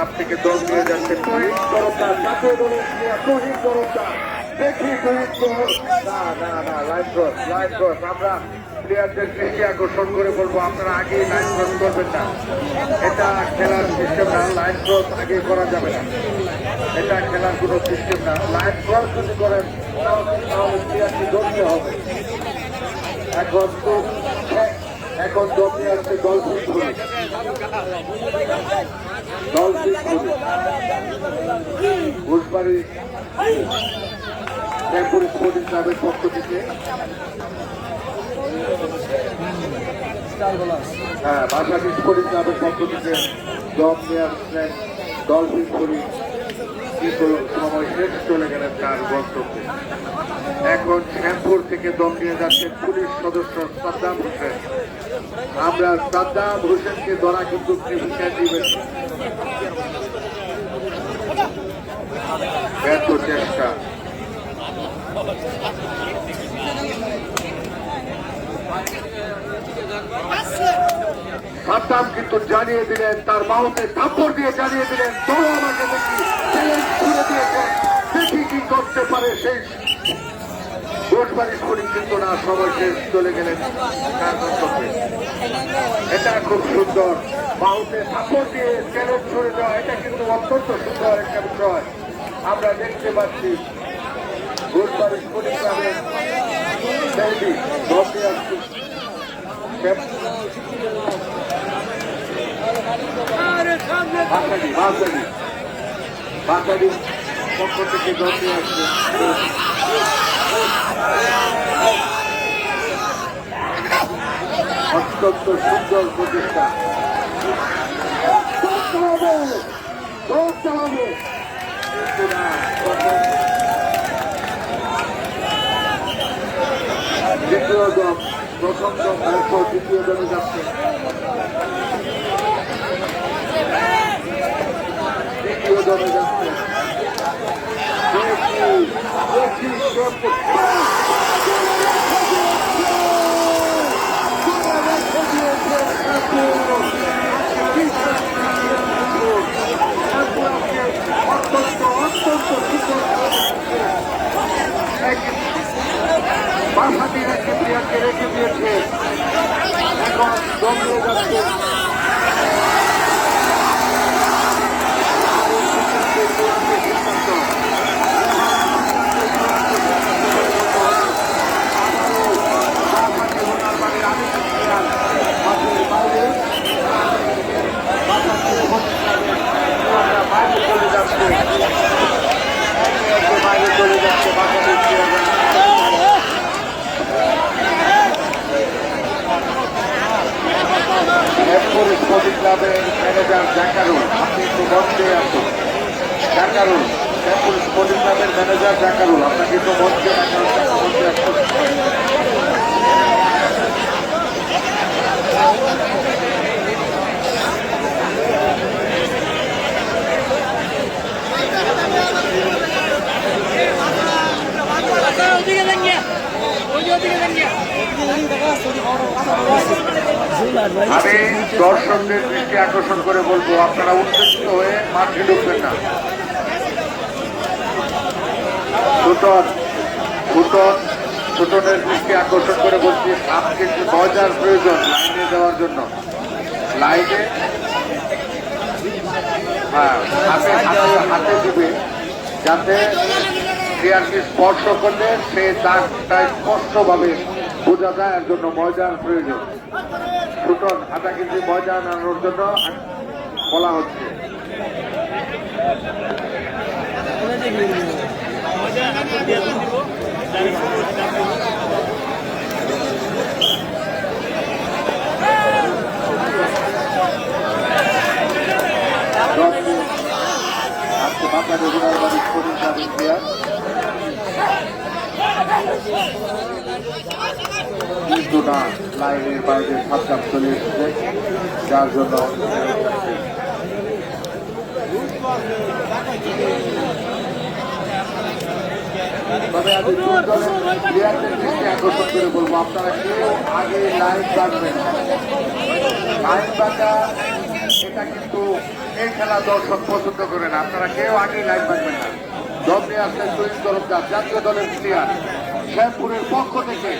Club থেকে দল নিয়ে যাচ্ছেন শহীদ তরফদার, জাতীয় দলের শহীদ তরফদার। দেখি না লাইন ক্রস আমরা প্লেয়ারদের দৃষ্টি আকর্ষণ করে বলবো আপনারা আগে লাইন ক্রস করবেন না, এটা খেলার সিস্টেম না। লাইন ক্রস আগে করা যাবে না, এটা খেলার কোনো সিস্টেম না। লাইন ক্রস যদি করেন তাহলে প্লেয়ারটি ধরতে হবে। এখন জমি আছে ডলফিন ঘুষবাড়ি শ্যামপুর স্পোর্টিং ক্লাবের পক্ষ থেকে, বাসাটি স্পোর্টিং ক্লাবের পক্ষ থেকে দম নিয়ে আসলেন ডলফিন করি, কিন্তু সময় শেষ চলে গেলেন তার বক্তব্যে। এখন শ্যামপুর থেকে দম নিয়ে যাচ্ছেন পুলিশ সদস্য সাদ্দাম হোসেন। আমরা সাদ্দাম হোসেনকে ধরা কিন্তু ভূমিকায় দিবেন, ব্যর্থ চেষ্টা। সাদ্দাম কিন্তু জানিয়ে দিলেন, তার মাউথে থাপ্পড় দিয়ে জানিয়ে দিলেন, দল আমাকে দেখি চ্যালেঞ্জ ছুড়ে দিয়েছে, দেখি কি করতে পারে। সেই ঘোষবাড়ি করি কিন্তু না, সময় শেষ চলে গেলেন তার বক্তব্যে। এটা খুব সুন্দর, মাউথে থাপ্পড় দিয়ে চ্যালেঞ্জ ছুড়ে দেওয়া, এটা কিন্তু অত্যন্ত সুন্দর একটা বিষয় আমরা দেখতে পাচ্ছি। ঘোষবাড়ি করি ক্লাবের পক্ষ থেকে দলটি আসছে। অত্যন্ত সুন্দর প্রচেষ্টা, দ্বিতীয় দল প্রথম দল দ্বিতীয় দলে যাচ্ছে, দ্বিতীয় দলে যাচ্ছে। বাসাটি রেখে প্লেয়ারকে রেখে দিয়েছে, এখন দমে যাচ্ছে। স্পোর্টিং ক্লাবের ম্যানেজার জাকারুল, আপনি একটু মঞ্চে আসুন। জাকারুল, শ্যামপুর স্পোর্টিং ক্লাবের ম্যানেজার জাকারুল, আপনাকে একটু মঞ্চে আসুন। আমি দর্শকদের দৃষ্টি আকর্ষণ করে বলবো আপনারা উত্তেজিত হয়ে মাঠে ঢুকবেন না। ছুটনের দৃষ্টি আকর্ষণ করে বলছি, আপনি যে মজার প্রয়োজন লাইনে দেওয়ার জন্য, লাইনে হাতে দিবে যাতে প্লেয়ারকে স্পর্শ করলে সে দাগটা স্পষ্টভাবে বোঝা যায়, এর জন্য ময়দান প্রয়োজন। ছুটন হাতা কিন্তু ময়দান আনানোর জন্য বলা হচ্ছে। বাংলা রেগুলার বাড়ি স্পোর্টিং ক্লাবের প্লেয়ার কিন্তু না, লাইনের বাইরে সাবধান চলে এসেছে, যার জন্য তবে আমি প্লেয়ারদের দৃষ্টি আকর্ষণ করে বলবো আপনারা কেউ আগে লাইন বাঁধবেন। লাইন বাঁধা এটা কিন্তু এই খেলা দর্শক পছন্দ করে না, আপনারা কেউ আগে লাইভ পাবেন না। দল নিয়ে আসছেন তুহিন তরফদার, জাতীয় দলের প্লেয়ার শ্যামপুরের পক্ষ থেকে।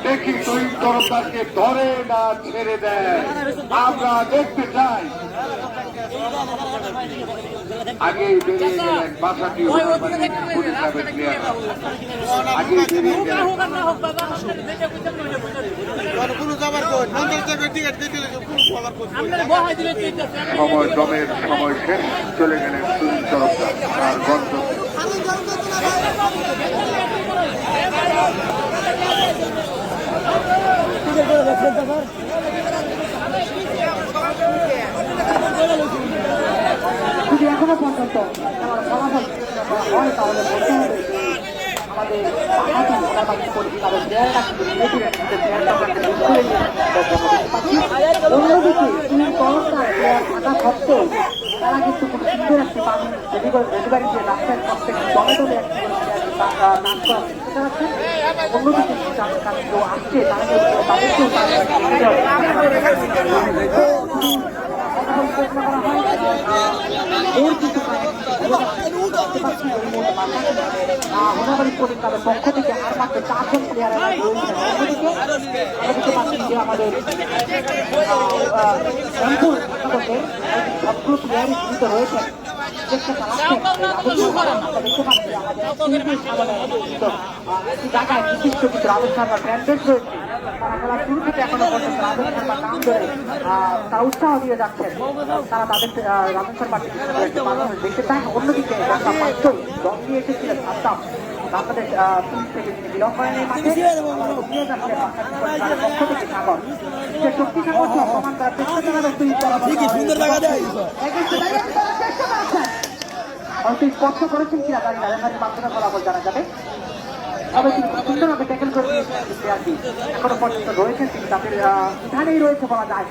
দেখি তুহিন তরফদারকে ধরে না ছেড়ে দেয়, আমরা দেখতে চাই। আগেই বেরিয়ে গেলেন বাসাটি প্লেয়ার, আগেই বেরিয়ে গেলেন। সময় দমের সময় শেষ, চলে গেলেন তুহিন তরফদার আর গন্ধ। যদি এখনো পর্যন্ত আমার ফলাফল হয় তাহলে বলতে হবে যে আমাদের বাহাতি মোটামুটি পরিষ্কারের প্লেয়াররা কিন্তু অন্যদিকে তিন তরফদার প্লেয়ার থাকা সত্ত্বেও তারা কিন্তু খুব সুন্দর একটি মানুষ ডেলিভারি দিয়ে রাস্তার পর থেকে দলে দলে একটি নাচ করার চেষ্টা করছেন। অন্যদিকে যাদের কাছে কেউ আসছে তাদেরকেও হোনাবাড়ি পরিকারের পক্ষ থেকে আর মাত্র 4 জন প্লেয়ার অন্যদিকে যে আমাদের সবগুলো প্লেয়ারই জীবিত রয়েছেন। দেখতে পাচ্ছি একটি জায়গায় বিশিষ্ট কিছু রাজেশ শর্মার ব্যান্ডেজ রয়েছে। তারা খেলার শুরু থেকে এখনো পর্যন্ত রাজেশ শর্মার নাম ধরে তারা উৎসাহ দিয়ে যাচ্ছেন। তারা তাদের রাজেশ শর্মার দেখতে চায়। অন্যদিকে পাঁচই দল দিয়ে এসেছিলেন সাদ্দাম, বাংলাদেশ পুলিশ থেকে তিনি বিলম্ব করেন এই মাঠে পক্ষ থেকে সাগর যে শক্তি সাগর অপমান করার চেষ্টা হয়তো স্পর্শ করেছেন কিনা জানি না, রেফারির মাধ্যমে ফলাফল জানা যাবে। তবে তিনি সুন্দরভাবে ট্যাকেল করে দিয়েছেন প্লেয়ারটি, এখনো পর্যন্ত রয়েছেন তিনি তাদের বিধানেই রয়েছে বলা যায়।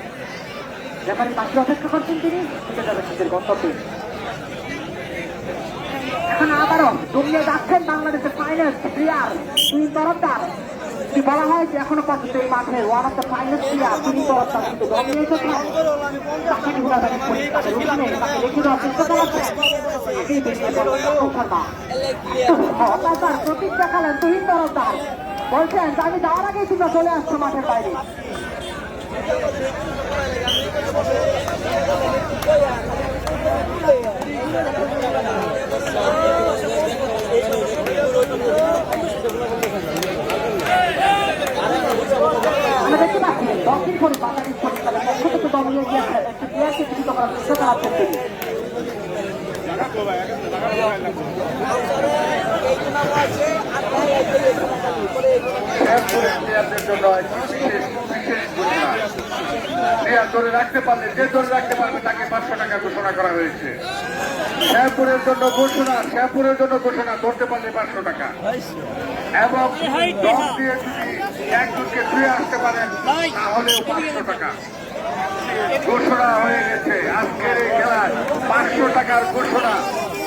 রেফারির পাশে অপেক্ষা করছেন, তিনি ছুটে যাবেন নিজের গন্তব্যে। এখন আবারও দমিয়ে যাচ্ছেন বাংলাদেশের ফাইনাল প্লেয়ার তুহিন তরফদার। বলা হয় যে এখনো পর্যন্ত এই মাঠের one of the final player Tuhin Tarafdar কিন্তু দমিয়ে এসেছেন। তাকে ঘোরাঘুরি করে তাদের উঠানে তাকে রেখে দেওয়ার চেষ্টা চালাচ্ছেন। আগেই বেরিয়ে পড়লেন শর্মা, হতাশার প্রতীক দেখালেন তুহিন তরফদার, বলছেন যে আমি যাওয়ার আগেই তোমরা চলে আসছো মাঠের বাইরে। আমরা দেখতে পাচ্ছি 10 দিন পরে বাংলাদেশ পরিষ্কারের পক্ষ থেকে দমিয়ে গিয়েছে একটি প্লেয়ারকে জীবিত করার চেষ্টা চালাচ্ছেন তিনি। প্লেয়ারদের জন্য প্লেয়ার ধরে রাখতে পারলে, যে ধরে রাখতে পারবে তাকে 500 টাকা ঘোষণা করা হয়েছে। শ্যামপুরের জন্য ঘোষণা, শ্যামপুরের জন্য ঘোষণা, ধরতে পারলে 500 টাকা এবং দল দিয়ে যদি একজনকে ধুয়ে আসতে পারেন তাহলেও 500 টাকা ঘোষণা হয়ে গেছে। আজকের এই খেলায় 500 টাকার ঘোষণা,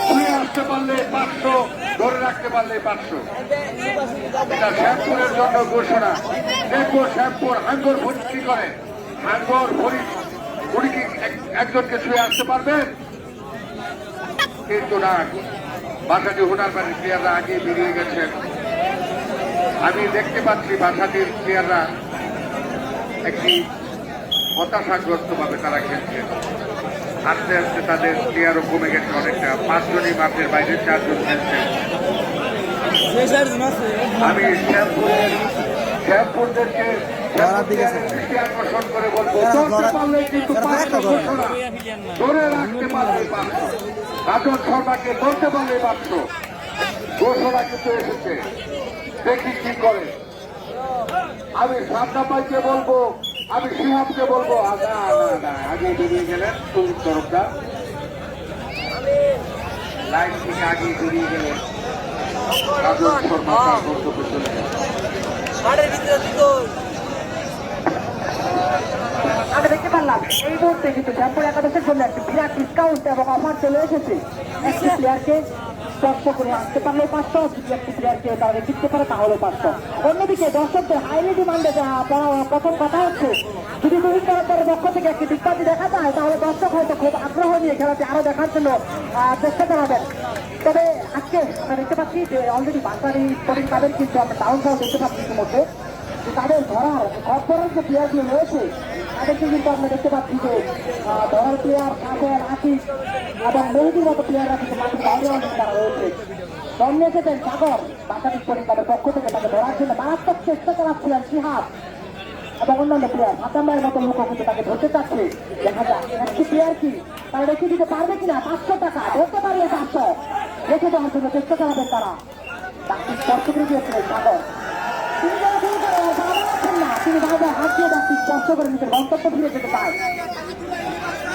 ধুয়ে আসতে পারলে 500, ধরে রাখতে পারলে 500। এটা শ্যামপুরের জন্য ঘোষণা। দেখবো শ্যামপুর হাঙ্গর ভরি কি করে, হাঙ্গর ভরি উনি কি একজনকে ছুঁয়ে আসতে পারবেন? কিন্তু না, বাসাটি হোনারবাড়ির প্লেয়াররা আগে বেরিয়ে গেছেন। আমি দেখতে পাচ্ছি বাসাটির প্লেয়াররা একটি হতাশাগ্রস্ত ভাবে তারা খেলছেন। আস্তে আস্তে তাদের প্লেয়ারও কমে গেছে অনেকটা, 5 জনই মাঠের বাইরে 4 জন খেলছেন। আমি শ্যামপুরদেরকে দৃষ্টি আকর্ষণ করে বলবো, ধরতে পারলে কিন্তু 500 ঘোষণা, ধরে রাখতে পারলে 500। রাজন শর্মাকে ধরতে পারলে 500 ঘোষণা কিন্তু এসেছে। দেখি কি করে। আমি সাদা পাইকে বলবো, আমি সিহাবকে বলবো, আগে বেরিয়ে গেলেন তুহিন তরফদার, লাইন থেকে আগে বেরিয়ে গেলেন রাজন শর্মা, তার গন্তব্যে চলে গেলেন। আমরা দেখতে পারলাম এই মুহূর্তে কিন্তু শ্যামপুর একাদশের জন্য একটি বিরাট ডিসকাউন্ট এবং অফার চলে এসেছে একটি প্লেয়ারকে স্পর্শ করে আসতে পারলে 500, যদি একটি প্লেয়ারকে তারা রেখে দিতে পারে তাহলে 500। অন্যদিকে দর্শকদের হাইলি ডিমান্ডে প্রথম কথা হচ্ছে, যদি তুহিন তরফদারের পক্ষ থেকে একটি বিজ্ঞপ্তি দেখা যায় তাহলে দর্শক হয়তো খুব আগ্রহ নিয়ে খেলাটি আরো দেখার জন্য চেষ্টা চালাবেন। তবে আজকে আমরা দেখতে পাচ্ছি যে অলরেডি বাংলাদেশ স্পোর্টিং ক্লাবের কিন্তু আমরা টাউন হল দেখতে পাচ্ছি ইতিমধ্যে যে তাদের ধরার কর্পোরেট যে প্লেয়ারগুলো রয়েছে তাদেরকে কিন্তু আমরা দেখতে পাচ্ছি যে ধরার প্লেয়ার সাগর, আশিস এবং মেহেদির মতো প্লেয়াররা কিন্তু মাঠের বাইরে অনেক তারা রয়েছে। দল নিয়ে যেতেন সাগর, বাংলাদেশ স্পোর্টিং ক্লাবের পক্ষ থেকে তাকে ধরার জন্য মারাত্মক চেষ্টা চালাচ্ছিলেন সিহাব এবং অন্যান্য প্লেয়ার হাতাম্বাইয়ের মতো লোকও কিন্তু তাকে ধরতে চাচ্ছে। দেখা যাক একটি প্লেয়ার কি তারা রেখে দিতে পারবে কিনা। 500 টাকা ধরতে পারলে 500 রেখে দেওয়ার জন্য চেষ্টা চালাবেন তারা। তাকে স্পর্শ করে দিয়েছিলেন সাগর, তিনি যেন শুরু করে পারছেন না, তিনি বারবার হাত দিয়ে তাকে স্পর্শ করে নিজের গন্তব্য ফিরে যেতে চায়।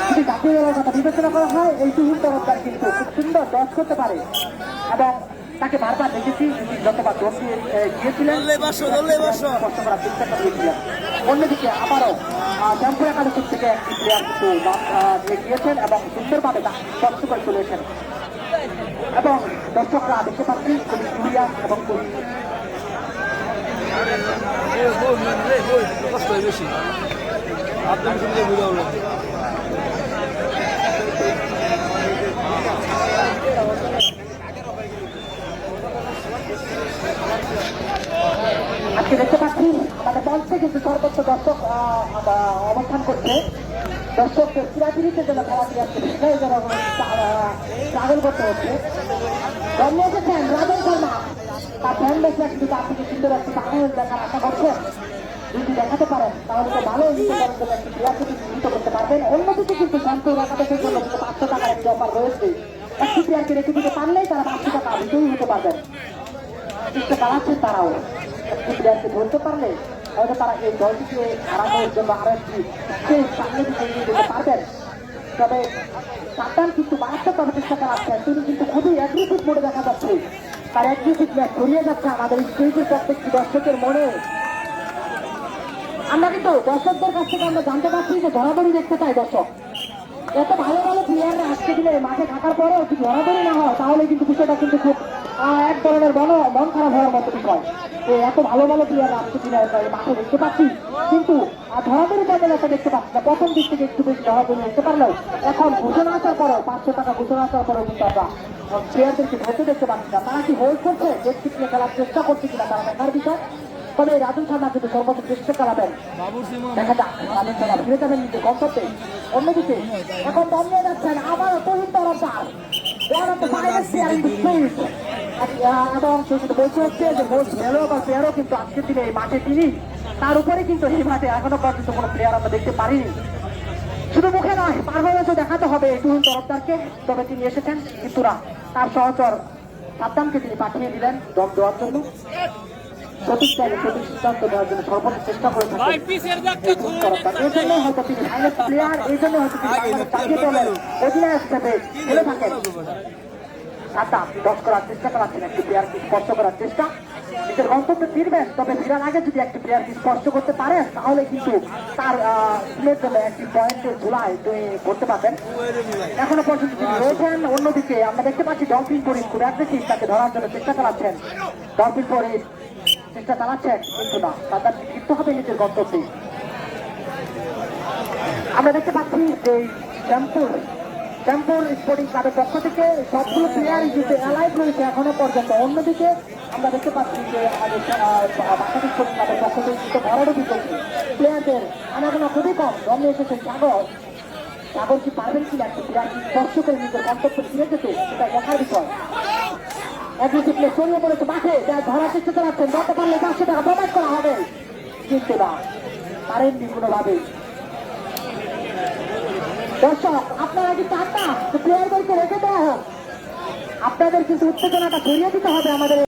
যদি জাতীয় দলের কথা বিবেচনা করা হয় এই তুহিন তরফদার কিন্তু খুব সুন্দর দশ করতে পারে এবং তাকে বারবার দেখেছি যতবার দোষ দিয়ে গিয়েছিলেন স্পষ্ট করার চেষ্টা করেছিলেন। অন্যদিকে আবারও শ্যামপুর একাদশ থেকে একটি প্লেয়ার কিন্তু দিয়ে গিয়েছেন এবং সুন্দরভাবে তা স্পষ্ট করে চলেছেন এবং দর্শকরা দেখতে পাচ্ছি খুবই সিরিয়াস এবং খুবই বেশি আপনার আজকে দেখতে পাচ্ছি আমাদের মঞ্চে কিন্তু সর্বোচ্চ দর্শক অবস্থান করছে। দর্শকদের চিরাচিরিতে যেন খেলাটি আসছে সেটাই যেন ট্রাভেল করতে হচ্ছে। জন্ম এসেছেন রাজন শর্মা, তার ফ্যান বেশি কিন্তু তার থেকে সুন্দর একটি পারফরমেন্স দেখার আশা করছেন। যদি দেখাতে পারেন তাহলে তো ভালো নিতে পারেন, একটি প্লেয়ারকে নিতে করতে পারবেন। অন্যদিকে কিন্তু শ্যামপুর একাদশের জন্য কিন্তু 500 টাকার একটি অফার রয়েছে। একটি প্লেয়ারকে রেখে দিতে পারলেই তারা 500 টাকা বিজয়ী হতে পারবেন। চেষ্টা চালাচ্ছেন তারাও, একটি প্লেয়ারকে ধরতে পারলে হয়তো তারা এই দলটিকে হারানোর জন্য আরো একটি সামনে দিকে এগিয়ে যেতে পারবেন। তবে সাদ্দাম কিন্তু মারাত্মকভাবে চেষ্টা চালাচ্ছেন, তিনি কিন্তু খুবই অ্যাগ্রেসিভ মোডে দেখা যাচ্ছে। তার অ্যাগ্রেসিভনেস ছড়িয়ে যাচ্ছে আমাদের স্টেজের প্রত্যেকটি দর্শকের মনে। আমরা কিন্তু দর্শকদের কাছ থেকে আমরা জানতে পারছি যে ধরাধরি দেখতে চাই দর্শক। এত ভালো ভালো প্লেয়াররা আজকে দিলে মাঠে থাকার পরেও যদি ধরাধরি না হয় তাহলে কিন্তু বিষয়টা কিন্তু খুব এক ধরনের মন খারাপ হওয়ার মতো বিষয়। এত ভালো ভালো প্লেয়াররা আজকে দিলে মাঠে দেখতে পাচ্ছি কিন্তু ধরাধরি বদলাতে দেখতে পাচ্ছি না। প্রথম দিক থেকে একটু বেশি ধরাধরি দেখতে পারলেও এখন ঘোষণা আসার পরেও 500 টাকা ঘোষণা আসার পরেও কিন্তু আমরা প্লেয়ারদেরকে ধরতে দেখতে পাচ্ছি না। তারা কি হোল্ড করছে, ডেস্ক নিয়ে খেলার চেষ্টা করছে কিনা তারা দেখার বিষয়। তবে রাজন শর্মা কিন্তু সর্বোচ্চ চেষ্টা চালাবেন, দেখা যাক রাজন শর্মা ফিরে যাবেন নিজের গন্তব্যে। অন্যদিকে এখন দল নিয়ে যাচ্ছেন আবারও তুহিন তরফদার এবং সে কিন্তু বলতে হচ্ছে যে মোস্ট ভ্যালুয়েবল প্লেয়ারও কিন্তু আজকের দিনে এই মাঠে তিনি, তার উপরে কিন্তু এই মাঠে এখনো পর্যন্ত কোনো প্লেয়ার আমরা দেখতে পারিনি। শুধু মুখে নয়, পারফরমেন্সও দেখাতে হবে এই তুহিন তরফদারকে। তবে তিনি এসেছেন কিন্তু তার সহচর সাদ্দামকে তিনি পাঠিয়ে দিলেন দম দেওয়ার জন্য। সঠিক টাইমে সঠিক সিদ্ধান্ত নেওয়ার জন্য সর্বোচ্চ চেষ্টা করে থাকেন এই জন্য হয়তো তিনি ফাইনাল প্লেয়ার, এই জন্য হয়তো তিনি জাতীয় দলের অধিনায়ক হিসেবে খেলে থাকেন। সাদ্দাম 10 করার চেষ্টা করাচ্ছেন, একটি প্লেয়ারকে স্পর্শ করার চেষ্টা, নিজের গন্তব্যে ফিরবেন। তবে ফিরার আগে যদি একটি প্লেয়ারকে স্পর্শ করতে পারেন তাহলে কিন্তু তার টিমের জন্য একটি পয়েন্টের ঝুলায় তিনি করতে পারবেন। এখনো পর্যন্ত তিনি রয়েছেন। অন্যদিকে আমরা দেখতে পাচ্ছি ডলফিন পরিস খুব অ্যাগ্রেসিভ, তাকে ধরার জন্য চেষ্টা চালাচ্ছেন। ডলফিন পরিস চেষ্টা চালাচ্ছেন কিন্তু না, তাদের ফিরতে হবে নিজের গন্তব্যে। আমরা দেখতে পাচ্ছি যে শ্যামপুর স্পোর্টিং ক্লাবের পক্ষ থেকে সবগুলো প্লেয়ার কিন্তু অ্যালাইভ রয়েছে এখনো পর্যন্ত। অন্যদিকে আমরা দেখতে পাচ্ছি যে আমাদের বাংলাদেশ স্পোর্টিং ক্লাবের পক্ষ থেকে কিন্তু ভরাডুবি চলছে প্লেয়ারদের আনাগোনা খুবই কম। রমে এসেছেন সাগর কি পারবেন কিনা একটি প্লেয়ারকে স্পর্শ করে নিজের গন্তব্যে ফিরে যেতে, সেটা দেখার বিষয়। অ্যাগ্রেসিভনেস ছড়িয়ে পড়েছে মাঠে, যা ধরার চেষ্টা চালাচ্ছেন, ধরতে পারলে 500 টাকা প্রোভাইড করা হবে কিন্তু না, পারেননি কোনোভাবেই। দর্শক আপনারা কি চান না প্লেয়ারদেরকে রেখে দেওয়া হোক? আপনাদের কিন্তু উত্তেজনাটা ছড়িয়ে দিতে হবে আমাদের।